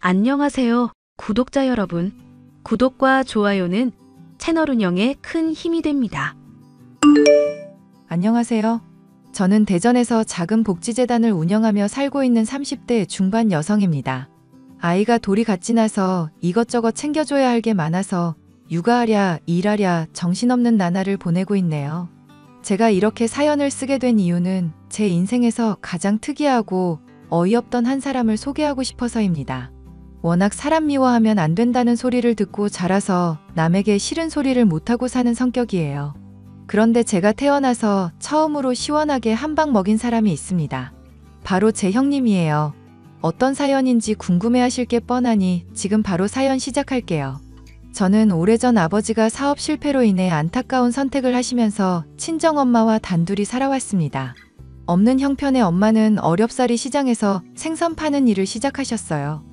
안녕하세요, 구독자 여러분. 구독과 좋아요는 채널 운영에 큰 힘이 됩니다. 안녕하세요. 저는 대전에서 작은 복지재단을 운영하며 살고 있는 30대 중반 여성입니다. 아이가 돌이 갓 지나서 이것저것 챙겨줘야 할 게 많아서 육아하랴 일하랴 정신없는 나날을 보내고 있네요. 제가 이렇게 사연을 쓰게 된 이유는 제 인생에서 가장 특이하고 어이없던 한 사람을 소개하고 싶어서입니다. 워낙 사람 미워하면 안 된다는 소리를 듣고 자라서 남에게 싫은 소리를 못하고 사는 성격이에요. 그런데 제가 태어나서 처음으로 시원하게 한 방 먹인 사람이 있습니다. 바로 제 형님이에요. 어떤 사연인지 궁금해하실 게 뻔하니 지금 바로 사연 시작할게요. 저는 오래전 아버지가 사업 실패로 인해 안타까운 선택을 하시면서 친정엄마와 단둘이 살아왔습니다. 없는 형편의 엄마는 어렵사리 시장에서 생선 파는 일을 시작하셨어요.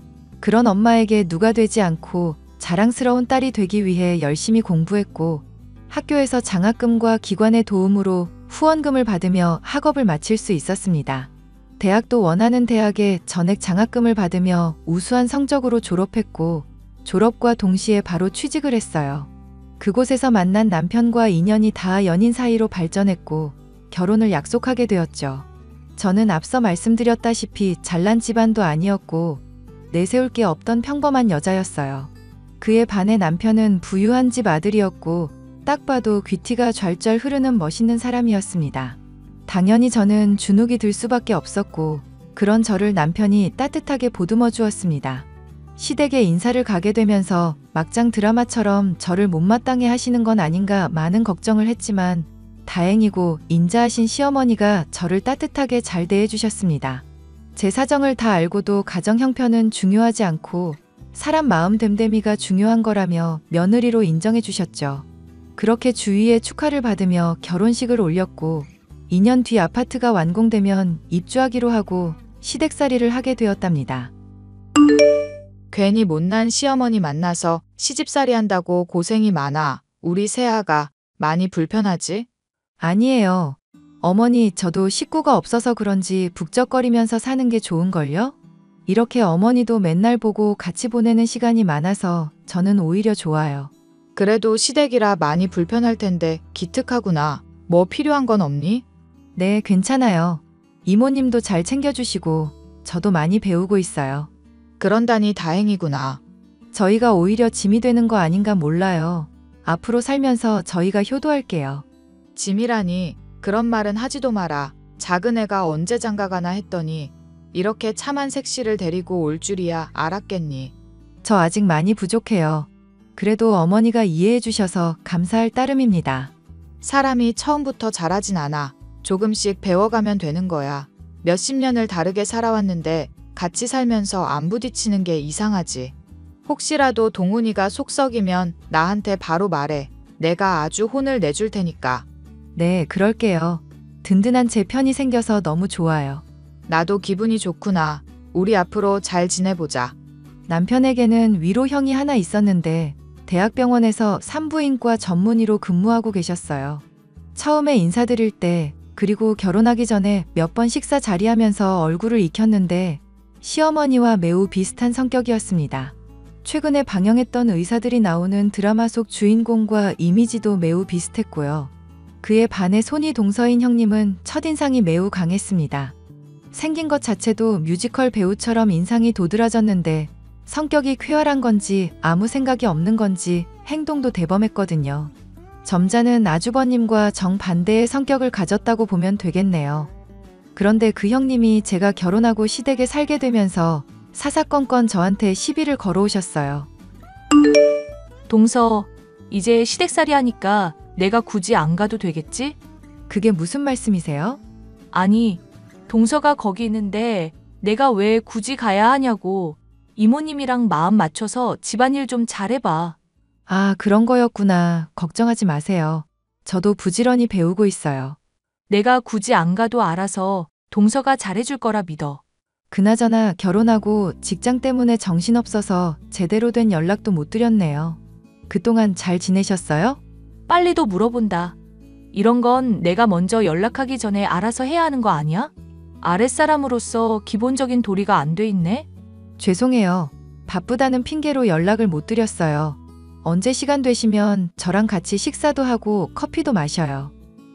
그런 엄마에게 누가 되지 않고 자랑스러운 딸이 되기 위해 열심히 공부했고 학교에서 장학금과 기관의 도움으로 후원금을 받으며 학업을 마칠 수 있었습니다. 대학도 원하는 대학에 전액 장학금을 받으며 우수한 성적으로 졸업했고 졸업과 동시에 바로 취직을 했어요. 그곳에서 만난 남편과 인연이 닿아 연인 사이로 발전했고 결혼을 약속하게 되었죠. 저는 앞서 말씀드렸다시피 잘난 집안도 아니었고 내세울 게 없던 평범한 여자였어요. 그에 반해 남편은 부유한 집 아들이었고 딱 봐도 귀티가 좔좔 흐르는 멋있는 사람이었습니다. 당연히 저는 주눅이 들 수밖에 없었고 그런 저를 남편이 따뜻하게 보듬어 주었습니다. 시댁에 인사를 가게 되면서 막장 드라마처럼 저를 못마땅해 하시는 건 아닌가 많은 걱정을 했지만 다행이고 인자하신 시어머니가 저를 따뜻하게 잘 대해주셨습니다. 제 사정을 다 알고도 가정 형편은 중요하지 않고 사람 마음 됨됨이가 중요한 거라며 며느리로 인정해 주셨죠. 그렇게 주위의 축하를 받으며 결혼식을 올렸고 2년 뒤 아파트가 완공되면 입주하기로 하고 시댁살이를 하게 되었답니다. 괜히 못난 시어머니 만나서 시집살이 한다고 고생이 많아. 우리 새아가 많이 불편하지? 아니에요. 어머니, 저도 식구가 없어서 그런지 북적거리면서 사는 게 좋은걸요? 이렇게 어머니도 맨날 보고 같이 보내는 시간이 많아서 저는 오히려 좋아요. 그래도 시댁이라 많이 불편할 텐데 기특하구나. 뭐 필요한 건 없니? 네, 괜찮아요. 이모님도 잘 챙겨주시고 저도 많이 배우고 있어요. 그런다니 다행이구나. 저희가 오히려 짐이 되는 거 아닌가 몰라요. 앞으로 살면서 저희가 효도할게요. 짐이라니 그런 말은 하지도 마라. 작은 애가 언제 장가가나 했더니 이렇게 참한 색시를 데리고 올 줄이야 알았겠니. 저 아직 많이 부족해요. 그래도 어머니가 이해해 주셔서 감사할 따름입니다. 사람이 처음부터 잘하진 않아. 조금씩 배워가면 되는 거야. 몇십 년을 다르게 살아왔는데 같이 살면서 안 부딪히는 게 이상하지. 혹시라도 동훈이가 속 썩이면 나한테 바로 말해. 내가 아주 혼을 내줄 테니까. 네, 그럴게요. 든든한 제 편이 생겨서 너무 좋아요. 나도 기분이 좋구나. 우리 앞으로 잘 지내보자. 남편에게는 위로형이 하나 있었는데 대학병원에서 산부인과 전문의로 근무하고 계셨어요. 처음에 인사드릴 때 그리고 결혼하기 전에 몇 번 식사 자리하면서 얼굴을 익혔는데 시어머니와 매우 비슷한 성격이었습니다. 최근에 방영했던 의사들이 나오는 드라마 속 주인공과 이미지도 매우 비슷했고요. 그에 반해 손이 동서인 형님은 첫인상이 매우 강했습니다. 생긴 것 자체도 뮤지컬 배우처럼 인상이 도드라졌는데 성격이 쾌활한 건지 아무 생각이 없는 건지 행동도 대범했거든요. 점잖은 아주버님과 정반대의 성격을 가졌다고 보면 되겠네요. 그런데 그 형님이 제가 결혼하고 시댁에 살게 되면서 사사건건 저한테 시비를 걸어오셨어요. 동서, 이제 시댁살이 하니까 내가 굳이 안 가도 되겠지? 그게 무슨 말씀이세요? 아니, 동서가 거기 있는데 내가 왜 굳이 가야 하냐고. 이모님이랑 마음 맞춰서 집안일 좀 잘해봐. 아, 그런 거였구나. 걱정하지 마세요. 저도 부지런히 배우고 있어요. 내가 굳이 안 가도 알아서 동서가 잘해줄 거라 믿어. 그나저나 결혼하고 직장 때문에 정신없어서 제대로 된 연락도 못 드렸네요. 그동안 잘 지내셨어요? 빨리도 물어본다. 이런 건 내가 먼저 연락하기 전에 알아서 해야 하는 거 아니야? 아랫사람으로서 기본적인 도리가 안 돼 있네? 죄송해요. 바쁘다는 핑계로 연락을 못 드렸어요. 언제 시간 되시면 저랑 같이 식사도 하고 커피도 마셔요.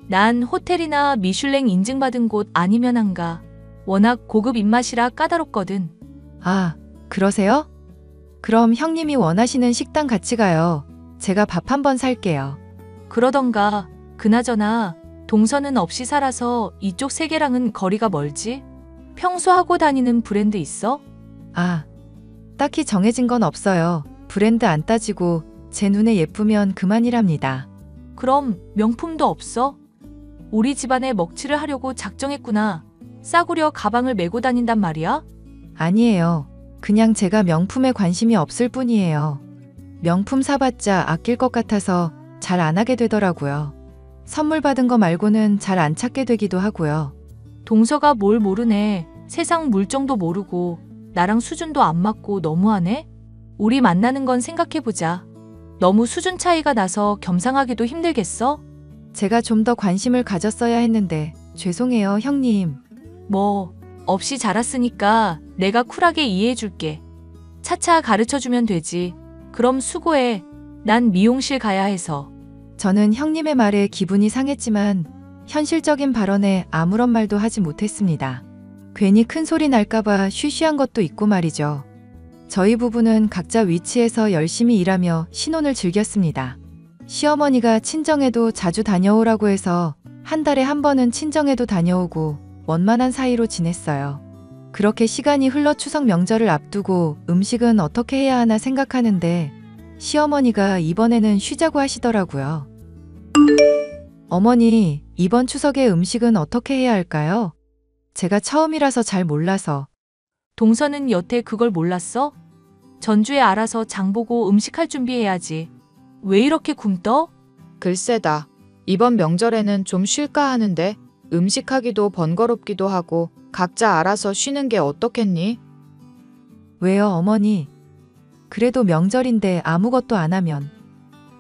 난 호텔이나 미슐랭 인증받은 곳 아니면 안 가. 워낙 고급 입맛이라 까다롭거든. 아, 그러세요? 그럼 형님이 원하시는 식당 같이 가요. 제가 밥 한번 살게요. 그러던가. 그나저나 동서는 없이 살아서 이쪽 세계랑은 거리가 멀지? 평소 하고 다니는 브랜드 있어? 아, 딱히 정해진 건 없어요. 브랜드 안 따지고 제 눈에 예쁘면 그만이랍니다. 그럼 명품도 없어? 우리 집안에 먹칠을 하려고 작정했구나. 싸구려 가방을 메고 다닌단 말이야? 아니에요. 그냥 제가 명품에 관심이 없을 뿐이에요. 명품 사봤자 아낄 것 같아서 잘 안 하게 되더라고요. 선물 받은 거 말고는 잘 안 찾게 되기도 하고요. 동서가 뭘 모르네. 세상 물정도 모르고 나랑 수준도 안 맞고 너무하네? 우리 만나는 건 생각해보자. 너무 수준 차이가 나서 겸상하기도 힘들겠어? 제가 좀 더 관심을 가졌어야 했는데 죄송해요, 형님. 뭐 없이 자랐으니까 내가 쿨하게 이해해줄게. 차차 가르쳐주면 되지. 그럼 수고해. 난 미용실 가야 해서. 저는 형님의 말에 기분이 상했지만 현실적인 발언에 아무런 말도 하지 못했습니다. 괜히 큰 소리 날까봐 쉬쉬한 것도 있고 말이죠. 저희 부부는 각자 위치에서 열심히 일하며 신혼을 즐겼습니다. 시어머니가 친정에도 자주 다녀오라고 해서 한 달에 한 번은 친정에도 다녀오고 원만한 사이로 지냈어요. 그렇게 시간이 흘러 추석 명절을 앞두고 음식은 어떻게 해야 하나 생각하는데 시어머니가 이번에는 쉬자고 하시더라고요. 어머니, 이번 추석에 음식은 어떻게 해야 할까요? 제가 처음이라서 잘 몰라서. 동서는 여태 그걸 몰랐어? 전주에 알아서 장보고 음식할 준비해야지. 왜 이렇게 굼떠? 글쎄다. 이번 명절에는 좀 쉴까 하는데 음식하기도 번거롭기도 하고 각자 알아서 쉬는 게 어떻겠니? 왜요, 어머니? 그래도 명절인데 아무것도 안 하면.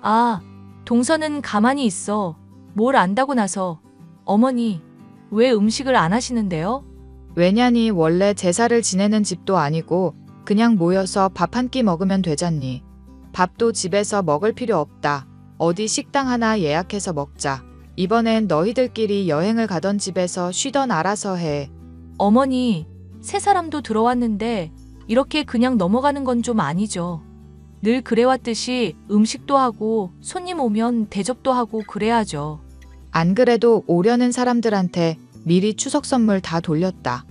아, 동서는 가만히 있어. 뭘 안다고 나서. 어머니, 왜 음식을 안 하시는데요? 왜냐니 원래 제사를 지내는 집도 아니고 그냥 모여서 밥 한 끼 먹으면 되잖니. 밥도 집에서 먹을 필요 없다. 어디 식당 하나 예약해서 먹자. 이번엔 너희들끼리 여행을 가던 집에서 쉬던 알아서 해. 어머니, 새 사람도 들어왔는데 이렇게 그냥 넘어가는 건 좀 아니죠. 늘 그래왔듯이 음식도 하고 손님 오면 대접도 하고 그래야죠. 안 그래도 오려는 사람들한테 미리 추석 선물 다 돌렸다.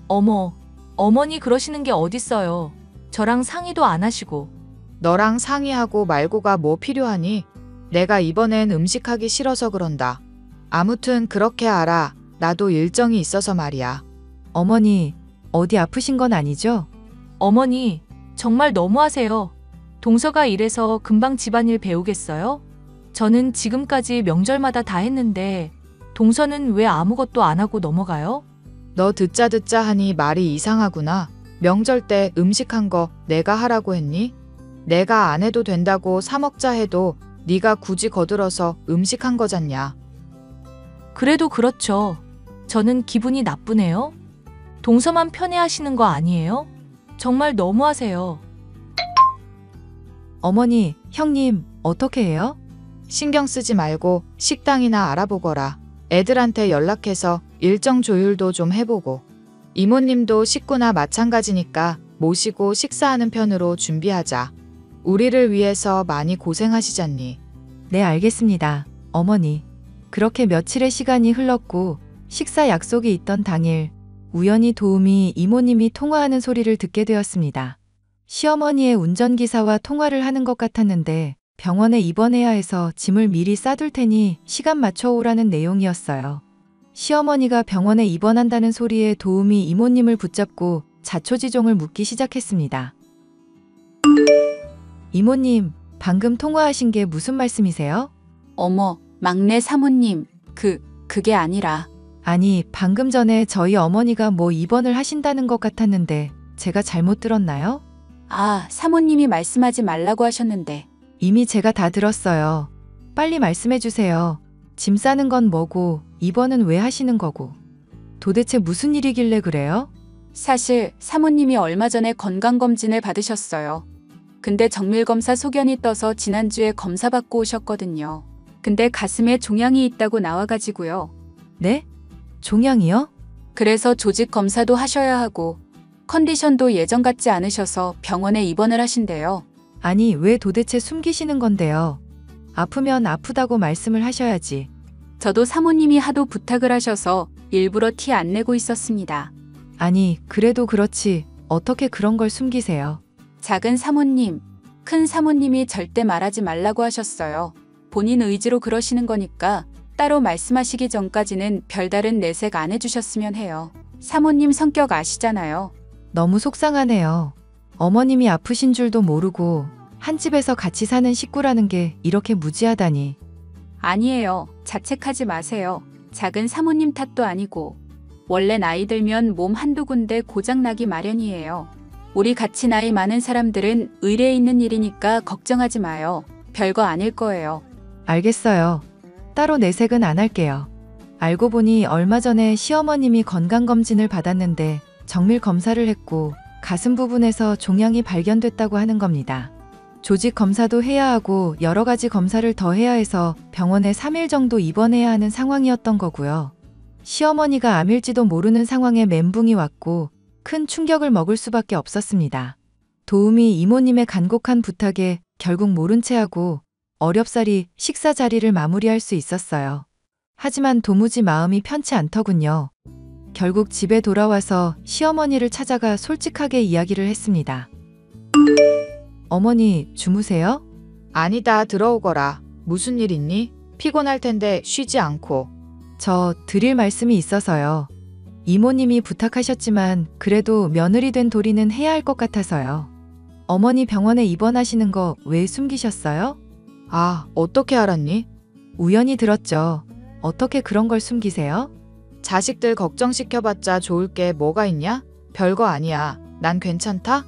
어머, 어머니 그러시는 게 어딨어요. 저랑 상의도 안 하시고. 너랑 상의하고 말고가 뭐 필요하니? 내가 이번엔 음식하기 싫어서 그런다. 아무튼 그렇게 알아. 나도 일정이 있어서 말이야. 어머니, 어디 아프신 건 아니죠? 어머니, 정말 너무하세요. 동서가 이래서 금방 집안일 배우겠어요? 저는 지금까지 명절마다 다 했는데 동서는 왜 아무것도 안 하고 넘어가요? 너 듣자 하니 말이 이상하구나. 명절 때 음식한 거 내가 하라고 했니? 내가 안 해도 된다고 사 먹자 해도 네가 굳이 거들어서 음식한 거잖냐. 그래도 그렇죠. 저는 기분이 나쁘네요. 동서만 편애하시는 거 아니에요? 정말 너무하세요. 어머니, 형님, 어떻게 해요? 신경 쓰지 말고 식당이나 알아보거라. 애들한테 연락해서 일정 조율도 좀 해보고. 이모님도 식구나 마찬가지니까 모시고 식사하는 편으로 준비하자. 우리를 위해서 많이 고생하시잖니. 네, 알겠습니다. 어머니. 그렇게 며칠의 시간이 흘렀고 식사 약속이 있던 당일 우연히 도우미 이모님이 통화하는 소리를 듣게 되었습니다. 시어머니의 운전기사와 통화를 하는 것 같았는데 병원에 입원해야 해서 짐을 미리 싸둘 테니 시간 맞춰 오라는 내용이었어요. 시어머니가 병원에 입원한다는 소리에 도우미 이모님을 붙잡고 자초지종을 묻기 시작했습니다. 이모님, 방금 통화하신 게 무슨 말씀이세요? 어머, 막내 사모님, 그게 아니라. 아니, 방금 전에 저희 어머니가 뭐 입원을 하신다는 것 같았는데 제가 잘못 들었나요? 아, 사모님이 말씀하지 말라고 하셨는데. 이미 제가 다 들었어요. 빨리 말씀해 주세요. 짐 싸는 건 뭐고 입원은 왜 하시는 거고 도대체 무슨 일이길래 그래요? 사실 사모님이 얼마 전에 건강검진을 받으셨어요. 근데 정밀검사 소견이 떠서 지난주에 검사 받고 오셨거든요. 근데 가슴에 종양이 있다고 나와가지고요. 네? 종양이요? 그래서 조직 검사도 하셔야 하고 컨디션도 예전 같지 않으셔서 병원에 입원을 하신대요. 아니, 왜 도대체 숨기시는 건데요? 아프면 아프다고 말씀을 하셔야지. 저도 사모님이 하도 부탁을 하셔서 일부러 티 안 내고 있었습니다. 아니, 그래도 그렇지. 어떻게 그런 걸 숨기세요? 작은 사모님, 큰 사모님이 절대 말하지 말라고 하셨어요. 본인 의지로 그러시는 거니까 따로 말씀하시기 전까지는 별다른 내색 안 해주셨으면 해요. 사모님 성격 아시잖아요. 너무 속상하네요. 어머님이 아프신 줄도 모르고 한 집에서 같이 사는 식구라는 게 이렇게 무지하다니. 아니에요. 자책하지 마세요. 작은 사모님 탓도 아니고 원래 나이 들면 몸 한두 군데 고장나기 마련이에요. 우리 같이 나이 많은 사람들은 의례 있는 일이니까 걱정하지 마요. 별거 아닐 거예요. 알겠어요. 따로 내색은 안 할게요. 알고 보니 얼마 전에 시어머님이 건강검진을 받았는데 정밀 검사를 했고 가슴 부분에서 종양이 발견됐다고 하는 겁니다. 조직 검사도 해야 하고 여러 가지 검사를 더 해야 해서 병원에 3일 정도 입원해야 하는 상황이었던 거고요. 시어머니가 암일지도 모르는 상황에 멘붕이 왔고 큰 충격을 먹을 수밖에 없었습니다. 도우미 이모님의 간곡한 부탁에 결국 모른 채 하고 어렵사리 식사 자리를 마무리할 수 있었어요. 하지만 도무지 마음이 편치 않더군요. 결국 집에 돌아와서 시어머니를 찾아가 솔직하게 이야기를 했습니다. 어머니, 주무세요? 아니다, 들어오거라. 무슨 일 있니? 피곤할 텐데 쉬지 않고. 저 드릴 말씀이 있어서요. 이모님이 부탁하셨지만 그래도 며느리 된 도리는 해야 할 것 같아서요. 어머니 병원에 입원하시는 거 왜 숨기셨어요? 아, 어떻게 알았니? 우연히 들었죠. 어떻게 그런 걸 숨기세요? 자식들 걱정시켜봤자 좋을 게 뭐가 있냐? 별거 아니야. 난 괜찮다?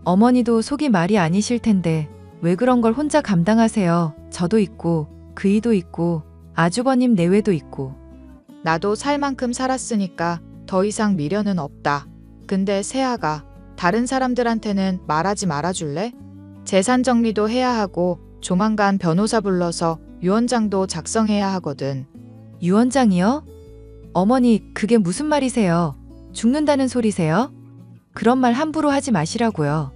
어머니도 속이 말이 아니실 텐데 왜 그런 걸 혼자 감당하세요? 저도 있고 그이도 있고 아주버님 내외도 있고. 나도 살 만큼 살았으니까 더 이상 미련은 없다. 근데 세아가 다른 사람들한테는 말하지 말아줄래? 재산 정리도 해야 하고 조만간 변호사 불러서 유언장도 작성해야 하거든. 유언장이요? 어머니, 그게 무슨 말이세요? 죽는다는 소리세요? 그런 말 함부로 하지 마시라고요.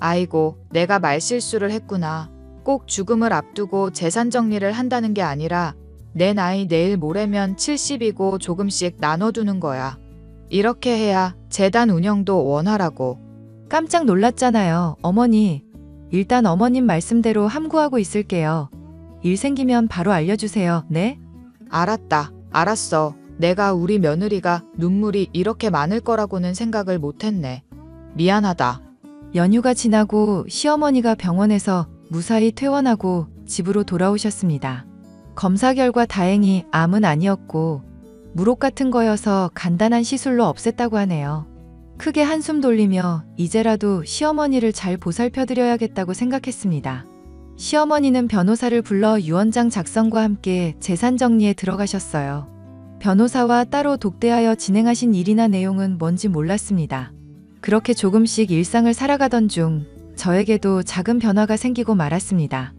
아이고, 내가 말실수를 했구나. 꼭 죽음을 앞두고 재산 정리를 한다는 게 아니라 내 나이 내일 모레면 70이고 조금씩 나눠두는 거야. 이렇게 해야 재단 운영도 원활하고. 깜짝 놀랐잖아요, 어머니. 일단 어머님 말씀대로 함구하고 있을게요. 일 생기면 바로 알려주세요, 네? 알았다. 알았어. 내가 우리 며느리가 눈물이 이렇게 많을 거라고는 생각을 못했네. 미안하다. 연휴가 지나고 시어머니가 병원에서 무사히 퇴원하고 집으로 돌아오셨습니다. 검사 결과 다행히 암은 아니었고 무록 같은 거여서 간단한 시술로 없앴다고 하네요. 크게 한숨 돌리며 이제라도 시어머니를 잘 보살펴드려야겠다고 생각했습니다. 시어머니는 변호사를 불러 유언장 작성과 함께 재산 정리에 들어가셨어요. 변호사와 따로 독대하여 진행하신 일이나 내용은 뭔지 몰랐습니다. 그렇게 조금씩 일상을 살아가던 중 저에게도 작은 변화가 생기고 말았습니다.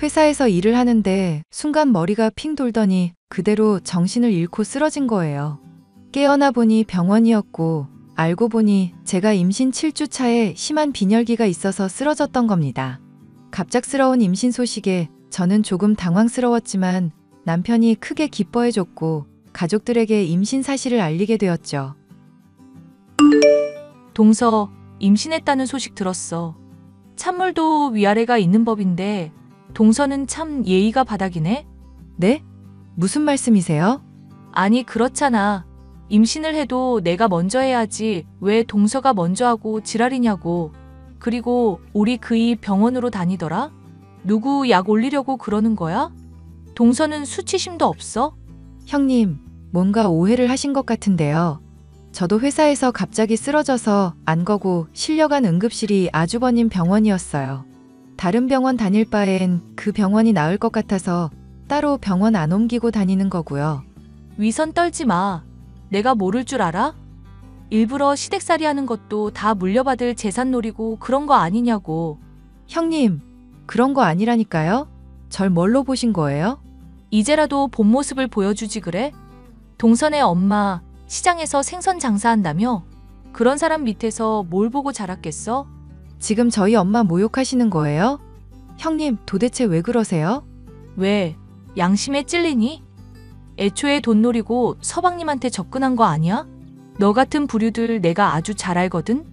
회사에서 일을 하는데 순간 머리가 핑 돌더니 그대로 정신을 잃고 쓰러진 거예요. 깨어나 보니 병원이었고 알고 보니 제가 임신 7주 차에 심한 빈혈기가 있어서 쓰러졌던 겁니다. 갑작스러운 임신 소식에 저는 조금 당황스러웠지만 남편이 크게 기뻐해줬고 가족들에게 임신 사실을 알리게 되었죠. 동서, 임신했다는 소식 들었어. 찬물도 위아래가 있는 법인데 동서는 참 예의가 바닥이네? 네? 무슨 말씀이세요? 아니, 그렇잖아. 임신을 해도 내가 먼저 해야지 왜 동서가 먼저 하고 지랄이냐고. 그리고 우리 그이 병원으로 다니더라? 누구 약 올리려고 그러는 거야? 동서는 수치심도 없어? 형님, 뭔가 오해를 하신 것 같은데요. 저도 회사에서 갑자기 쓰러져서 안 거고 실려간 응급실이 아주버님 병원이었어요. 다른 병원 다닐 바엔 그 병원이 나을 것 같아서 따로 병원 안 옮기고 다니는 거고요. 위선 떨지 마. 내가 모를 줄 알아? 일부러 시댁살이 하는 것도 다 물려받을 재산 노리고 그런 거 아니냐고. 형님, 그런 거 아니라니까요? 절 뭘로 보신 거예요? 이제라도 본 모습을 보여주지 그래? 동선의 엄마 시장에서 생선 장사한다며? 그런 사람 밑에서 뭘 보고 자랐겠어? 지금 저희 엄마 모욕하시는 거예요? 형님, 도대체 왜 그러세요? 왜? 양심에 찔리니? 애초에 돈 노리고 서방님한테 접근한 거 아니야? 너 같은 부류들 내가 아주 잘 알거든?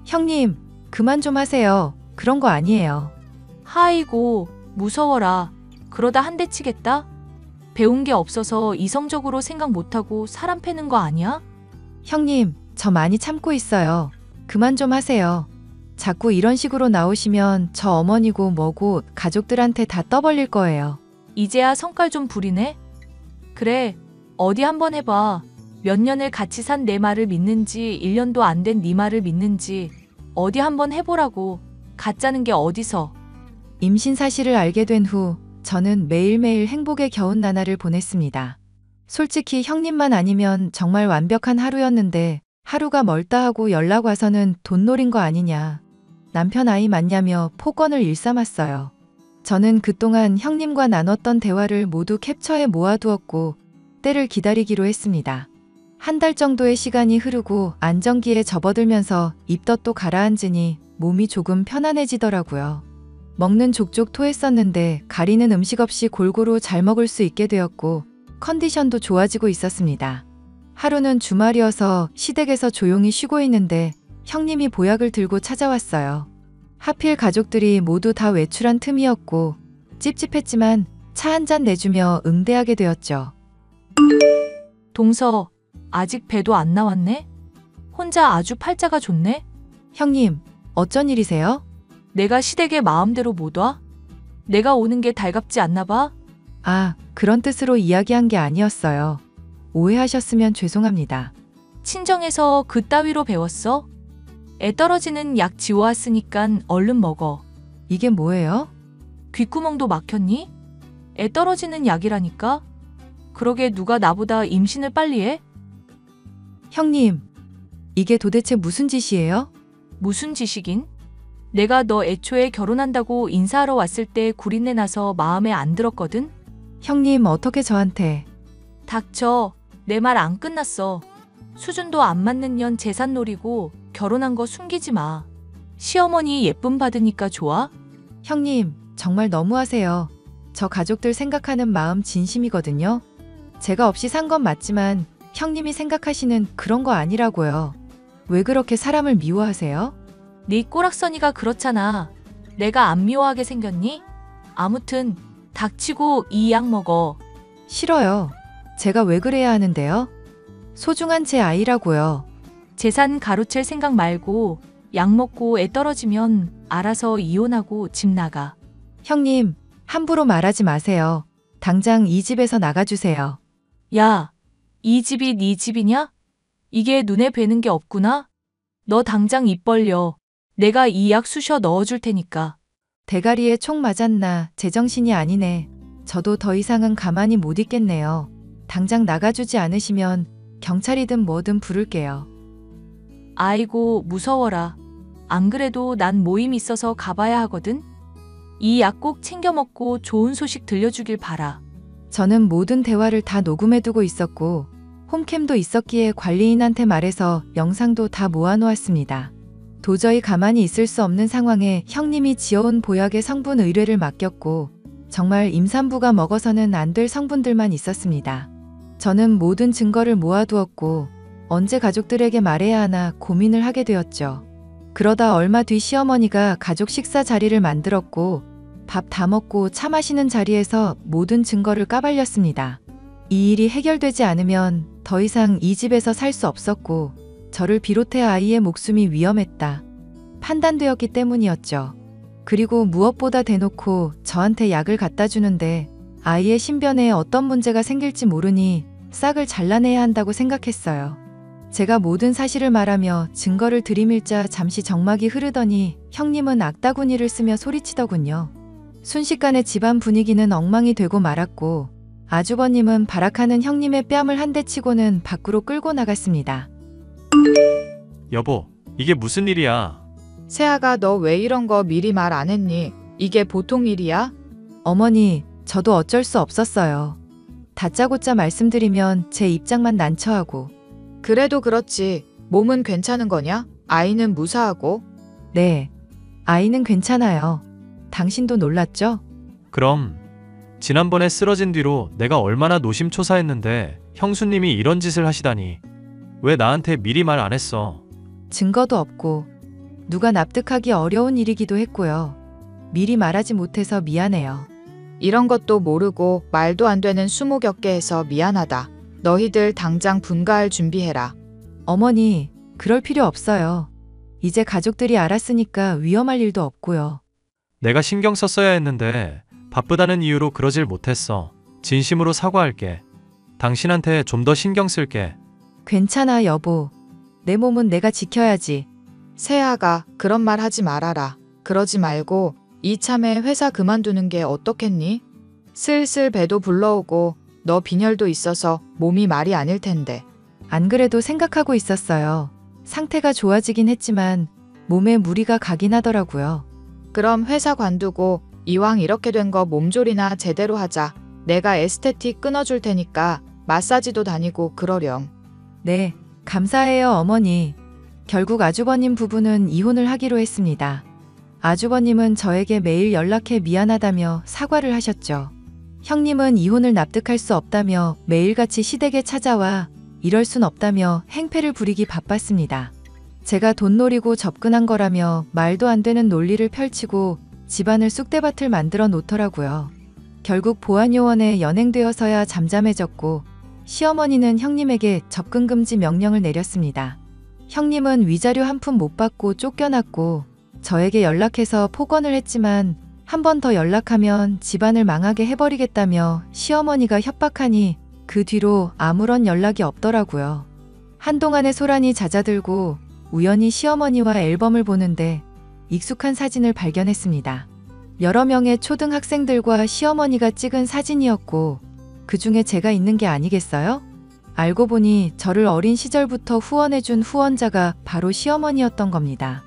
형님, 그만 좀 하세요. 그런 거 아니에요. 하이고, 무서워라. 그러다 한 대 치겠다? 배운 게 없어서 이성적으로 생각 못하고 사람 패는 거 아니야? 형님, 저 많이 참고 있어요. 그만 좀 하세요. 자꾸 이런 식으로 나오시면 저 어머니고 뭐고 가족들한테 다 떠벌릴 거예요. 이제야 성깔 좀 부리네? 그래, 어디 한번 해봐. 몇 년을 같이 산 내 말을 믿는지 1년도 안 된 네 말을 믿는지 어디 한번 해보라고. 가짜는 게 어디서. 임신 사실을 알게 된 후 저는 매일매일 행복의 겨운 나날을 보냈습니다. 솔직히 형님만 아니면 정말 완벽한 하루였는데 하루가 멀다 하고 연락 와서는 돈 노린 거 아니냐. 남편 아이 맞냐며 폭언을 일삼았어요. 저는 그동안 형님과 나눴던 대화를 모두 캡처해 모아두었고 때를 기다리기로 했습니다. 한 달 정도의 시간이 흐르고 안정기에 접어들면서 입덧도 가라앉으니 몸이 조금 편안해지더라고요. 먹는 족족 토했었는데 가리는 음식 없이 골고루 잘 먹을 수 있게 되었고 컨디션도 좋아지고 있었습니다. 하루는 주말이어서 시댁에서 조용히 쉬고 있는데 형님이 보약을 들고 찾아왔어요. 하필 가족들이 모두 다 외출한 틈이었고 찝찝했지만 차 한 잔 내주며 응대하게 되었죠. 동서, 아직 배도 안 나왔네? 혼자 아주 팔자가 좋네? 형님, 어쩐 일이세요? 내가 시댁에 마음대로 못 와? 내가 오는 게 달갑지 않나 봐? 아, 그런 뜻으로 이야기한 게 아니었어요. 오해하셨으면 죄송합니다. 친정에서 그 따위로 배웠어? 애 떨어지는 약 지워왔으니깐 얼른 먹어. 이게 뭐예요? 귓구멍도 막혔니? 애 떨어지는 약이라니까? 그러게 누가 나보다 임신을 빨리 해? 형님, 이게 도대체 무슨 짓이에요? 무슨 지식인? 내가 너 애초에 결혼한다고 인사하러 왔을 때 구린내 나서 마음에 안 들었거든? 형님, 어떻게 저한테... 닥쳐. 내 말 안 끝났어. 수준도 안 맞는 년 재산 노리고 결혼한 거 숨기지 마. 시어머니 예쁨 받으니까 좋아? 형님, 정말 너무하세요. 저 가족들 생각하는 마음 진심이거든요. 제가 없이 산 건 맞지만 형님이 생각하시는 그런 거 아니라고요. 왜 그렇게 사람을 미워하세요? 네 꼬락서니가 그렇잖아. 내가 안 미워하게 생겼니? 아무튼 닥치고 이 약 먹어. 싫어요. 제가 왜 그래야 하는데요? 소중한 제 아이라고요. 재산 가로챌 생각 말고 약 먹고 애 떨어지면 알아서 이혼하고 집 나가. 형님, 함부로 말하지 마세요. 당장 이 집에서 나가주세요. 야, 이 집이 네 집이냐? 이게 눈에 뵈는 게 없구나? 너 당장 입 벌려. 내가 이 약 쑤셔 넣어줄 테니까. 대가리에 총 맞았나 제정신이 아니네. 저도 더 이상은 가만히 못 있겠네요. 당장 나가주지 않으시면 경찰이든 뭐든 부를게요. 아이고 무서워라. 안 그래도 난 모임 있어서 가봐야 하거든. 이 약 꼭 챙겨 먹고 좋은 소식 들려주길 바라. 저는 모든 대화를 다 녹음해두고 있었고 홈캠도 있었기에 관리인한테 말해서 영상도 다 모아놓았습니다. 도저히 가만히 있을 수 없는 상황에 형님이 지어온 보약의 성분 의뢰를 맡겼고 정말 임산부가 먹어서는 안 될 성분들만 있었습니다. 저는 모든 증거를 모아두었고 언제 가족들에게 말해야 하나 고민을 하게 되었죠. 그러다 얼마 뒤 시어머니가 가족 식사 자리를 만들었고 밥 다 먹고 차 마시는 자리에서 모든 증거를 까발렸습니다. 이 일이 해결되지 않으면 더 이상 이 집에서 살 수 없었고 저를 비롯해 아이의 목숨이 위험했다. 판단되었기 때문이었죠. 그리고 무엇보다 대놓고 저한테 약을 갖다 주는데 아이의 신변에 어떤 문제가 생길지 모르니 싹을 잘라내야 한다고 생각했어요. 제가 모든 사실을 말하며 증거를 들이밀자 잠시 정막이 흐르더니 형님은 악다구니를 쓰며 소리치더군요. 순식간에 집안 분위기는 엉망이 되고 말았고 아주버님은 발악하는 형님의 뺨을 한 대 치고는 밖으로 끌고 나갔습니다. 여보, 이게 무슨 일이야? 세아가 너 왜 이런 거 미리 말 안 했니? 이게 보통 일이야? 어머니, 저도 어쩔 수 없었어요. 다짜고짜 말씀드리면 제 입장만 난처하고. 그래도 그렇지. 몸은 괜찮은 거냐? 아이는 무사하고? 네, 아이는 괜찮아요. 당신도 놀랐죠? 그럼 지난번에 쓰러진 뒤로 내가 얼마나 노심초사했는데 형수님이 이런 짓을 하시다니. 왜 나한테 미리 말 안 했어? 증거도 없고 누가 납득하기 어려운 일이기도 했고요. 미리 말하지 못해서 미안해요. 이런 것도 모르고 말도 안 되는 수모격계해서 미안하다. 너희들 당장 분가할 준비해라. 어머니, 그럴 필요 없어요. 이제 가족들이 알았으니까 위험할 일도 없고요. 내가 신경 썼어야 했는데 바쁘다는 이유로 그러질 못했어. 진심으로 사과할게. 당신한테 좀 더 신경 쓸게. 괜찮아, 여보. 내 몸은 내가 지켜야지. 세아가 그런 말 하지 말아라. 그러지 말고 이참에 회사 그만두는 게 어떻겠니? 슬슬 배도 불러오고 너 빈혈도 있어서 몸이 말이 아닐 텐데. 안 그래도 생각하고 있었어요. 상태가 좋아지긴 했지만 몸에 무리가 가긴 하더라고요. 그럼 회사 관두고 이왕 이렇게 된 거 몸조리나 제대로 하자. 내가 에스테틱 끊어줄 테니까 마사지도 다니고 그러렴. 네, 감사해요, 어머니. 결국 아주버님 부부는 이혼을 하기로 했습니다. 아주버님은 저에게 매일 연락해 미안하다며 사과를 하셨죠. 형님은 이혼을 납득할 수 없다며 매일같이 시댁에 찾아와 이럴 순 없다며 행패를 부리기 바빴습니다. 제가 돈 노리고 접근한 거라며 말도 안 되는 논리를 펼치고 집안을 쑥대밭을 만들어 놓더라고요. 결국 보안요원에 연행되어서야 잠잠해졌고 시어머니는 형님에게 접근 금지 명령을 내렸습니다. 형님은 위자료 한 푼 못 받고 쫓겨났고 저에게 연락해서 폭언을 했지만 한 번 더 연락하면 집안을 망하게 해버리겠다며 시어머니가 협박하니 그 뒤로 아무런 연락이 없더라고요. 한동안의 소란이 잦아들고 우연히 시어머니와 앨범을 보는데 익숙한 사진을 발견했습니다. 여러 명의 초등학생들과 시어머니가 찍은 사진이었고 그 중에 제가 있는 게 아니겠어요? 알고 보니 저를 어린 시절부터 후원해준 후원자가 바로 시어머니였던 겁니다.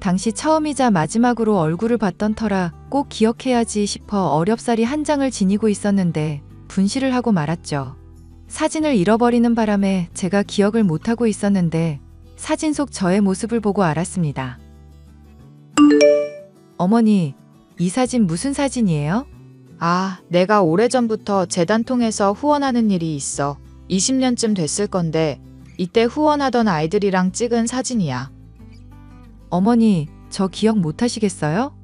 당시 처음이자 마지막으로 얼굴을 봤던 터라 꼭 기억해야지 싶어 어렵사리 한 장을 지니고 있었는데 분실을 하고 말았죠. 사진을 잃어버리는 바람에 제가 기억을 못하고 있었는데 사진 속 저의 모습을 보고 알았습니다. 어머니, 이 사진 무슨 사진이에요? 아, 내가 오래전부터 재단 통해서 후원하는 일이 있어. 20년쯤 됐을 건데 이때 후원하던 아이들이랑 찍은 사진이야. 어머니, 저 기억 못 하시겠어요?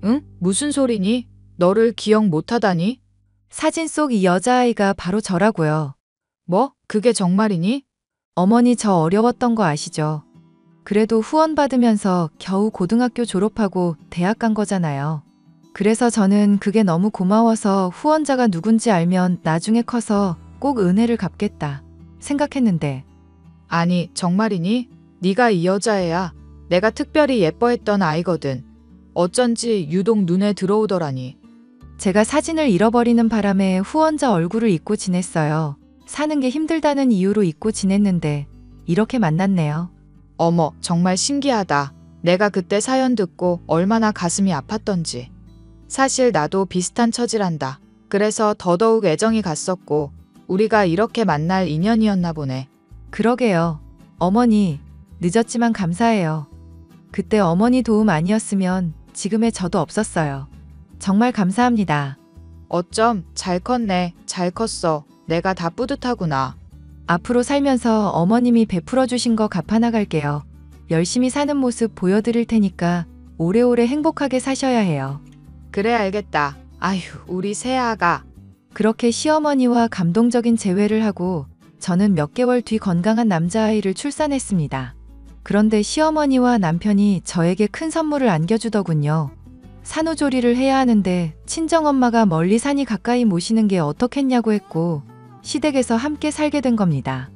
응? 무슨 소리니? 너를 기억 못하다니? 사진 속 이 여자아이가 바로 저라고요. 뭐? 그게 정말이니? 어머니, 저 어려웠던 거 아시죠? 그래도 후원 받으면서 겨우 고등학교 졸업하고 대학 간 거잖아요. 그래서 저는 그게 너무 고마워서 후원자가 누군지 알면 나중에 커서 꼭 은혜를 갚겠다 생각했는데. 아니, 정말이니? 네가 이 여자애야. 내가 특별히 예뻐했던 아이거든. 어쩐지 유독 눈에 들어오더라니. 제가 사진을 잃어버리는 바람에 후원자 얼굴을 잊고 지냈어요. 사는 게 힘들다는 이유로 잊고 지냈는데 이렇게 만났네요. 어머, 정말 신기하다. 내가 그때 사연 듣고 얼마나 가슴이 아팠던지. 사실 나도 비슷한 처지란다. 그래서 더더욱 애정이 갔었고 우리가 이렇게 만날 인연이었나 보네. 그러게요. 어머니, 늦었지만 감사해요. 그때 어머니 도움 아니었으면 지금의 저도 없었어요. 정말 감사합니다. 어쩜 잘 컸네. 잘 컸어. 내가 다 뿌듯하구나. 앞으로 살면서 어머님이 베풀어 주신 거 갚아나갈게요. 열심히 사는 모습 보여드릴 테니까 오래오래 행복하게 사셔야 해요. 그래, 알겠다. 아휴, 우리 세아가. 그렇게 시어머니와 감동적인 재회를 하고 저는 몇 개월 뒤 건강한 남자아이를 출산했습니다. 그런데 시어머니와 남편이 저에게 큰 선물을 안겨주더군요. 산후조리를 해야 하는데 친정엄마가 멀리 사니 가까이 모시는 게 어떻겠냐고 했고 시댁에서 함께 살게 된 겁니다.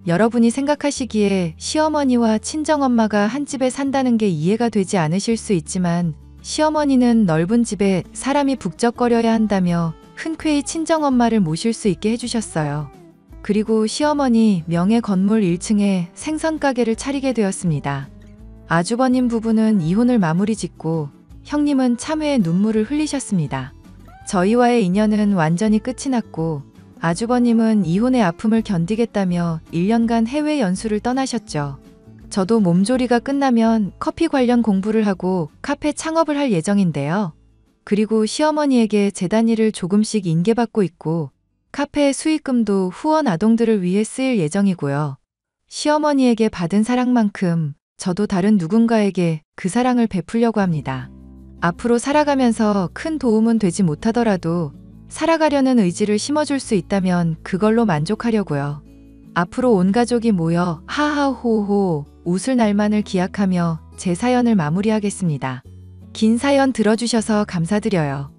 여러분이 생각하시기에 시어머니와 친정엄마가 한 집에 산다는 게 이해가 되지 않으실 수 있지만 시어머니는 넓은 집에 사람이 북적거려야 한다며 흔쾌히 친정엄마를 모실 수 있게 해주셨어요. 그리고 시어머니 명의 건물 1층에 생선가게를 차리게 되었습니다. 아주버님 부부는 이혼을 마무리 짓고 형님은 참회의 눈물을 흘리셨습니다. 저희와의 인연은 완전히 끝이 났고 아주버님은 이혼의 아픔을 견디겠다며 1년간 해외 연수를 떠나셨죠. 저도 몸조리가 끝나면 커피 관련 공부를 하고 카페 창업을 할 예정인데요. 그리고 시어머니에게 재단 일을 조금씩 인계받고 있고 카페의 수익금도 후원 아동들을 위해 쓰일 예정이고요. 시어머니에게 받은 사랑만큼 저도 다른 누군가에게 그 사랑을 베풀려고 합니다. 앞으로 살아가면서 큰 도움은 되지 못하더라도 살아가려는 의지를 심어줄 수 있다면 그걸로 만족하려고요. 앞으로 온 가족이 모여 하하호호 웃을 날만을 기약하며 제 사연을 마무리하겠습니다. 긴 사연 들어주셔서 감사드려요.